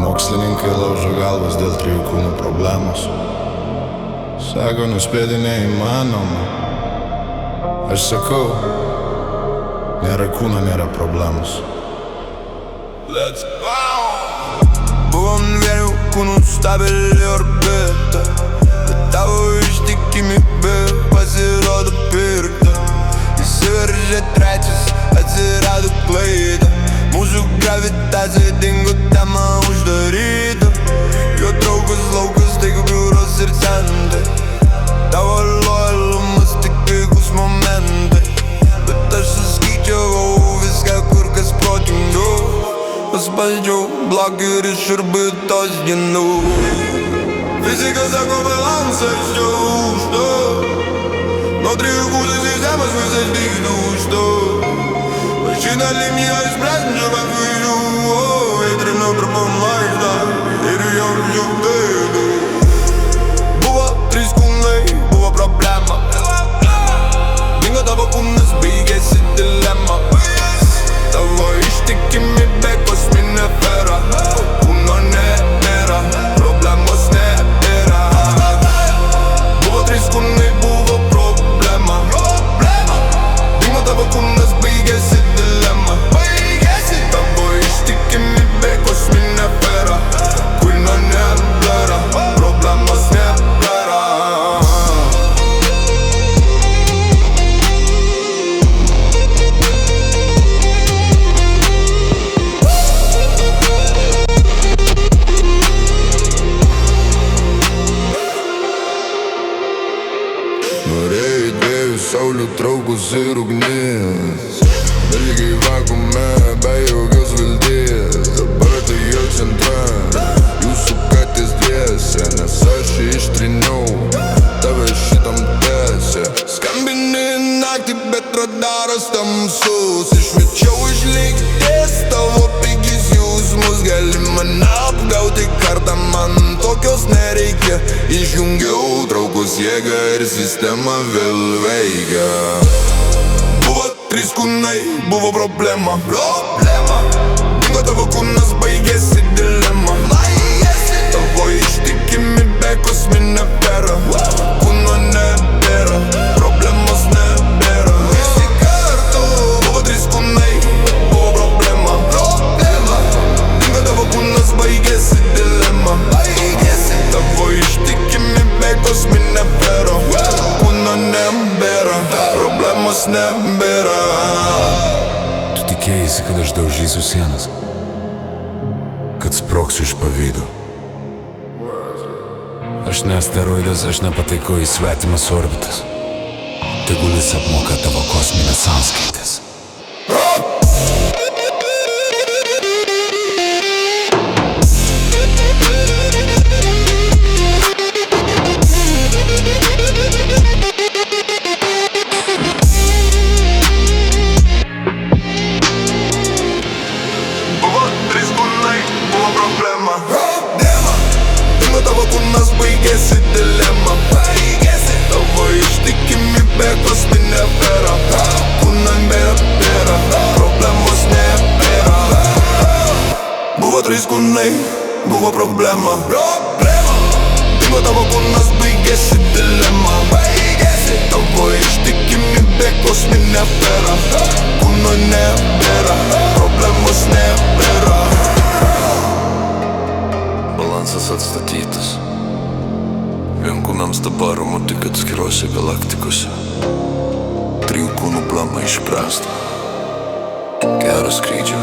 Mokslininkai laužo galvas dėl 3 kūnų problemos. Sako, nuspėti neįmanoma. Aš sakau, nėra kūno, nėra problemos. Let's go! Buvom vienių kūnų stabili orbita, bet tavo ištikimybė pasirodo pirkta. Įsiveržė trečias, atsirado klaida. Mūsų gravitacija dingo, tema uždaryta. Jo draugas laukas, tai biuros ir centai. Tavo lojalumas tik pigus momentai, bet aš suskaičiavau viską kur kas protingiau. Paspaldžiau blogį ir išurbytos dienų. Fizika sako balansas čia užta. Nuo 3 kūnų sistemas visas lyg dūžta. Mašina linija sprendžia be kvailių. Eitrina pirmą maistą ir jaučiu bėdą. Buvo 3 kūnai, buvo problema. Dingo tavo kūnas, baigėsi dilema. Tavo ištikimybė kosminė afera. Kūno nebėra, problemos nebėra. Buvo 3 kūnai, buvo problema. Dingo tavo kūnas, baigėsi dilema. Tavo ištikimybė kosminė afera. Kūno nebėra, problemos nebėra. Norėjai 2 saulių traukus ir ugnis. Ilgiai vakuume, be jokios vilties. Dabar tai jau centra, jūsų katės dviese. Nes aš ištryniau tave šitam tęsė. Skambini naktį, bet radaras tamsus. Išmečiau iš lygties tavo pigis jausmus. Gali mane apgauti kartą, man tokios nereikia. Išjungiau traukus jėgą ir sistema vėl veikia. Buvo 3 kūnai, buvo problema. Dingo tavo kūnas, baigėsi dilema. Tavo ištikimybė kosminė afera. Kūno nebėra, problemos nebėra. Visi kartu. Buvo 3 kūnai, buvo problema. Dingo tavo kūnas, baigėsi dilema. Tavo ištikimybė kosminė afera. Kūno nebėra, problemos nebėra. Tu tikėjaisi, kad aš daužysiu sienas, kad sproksiu iš pavydo. Aš ne asteroidas, aš nepataikau į svetimas orbitas. Tegul jis apmoka tavo kosminės sąskaitas. Buvo 3 kūnai, buvo problema. Dingo tavo kūnas, baigėsi dilema. Tavo ištikimybė kosminė afera. Kūno nebėra, problemos nebėra. Buvo 3 kūnai, buvo problema. Dingo tavo kūnas, baigėsi dilema. Tavo ištikimybė kosminė afera. Kūno nebėra, problemos nebėra. Balansas atstatytas. Vienkūnams dabar ramu tik atskirose galaktikose. 3 kūnų problema išspręsta. Gero skrydžio.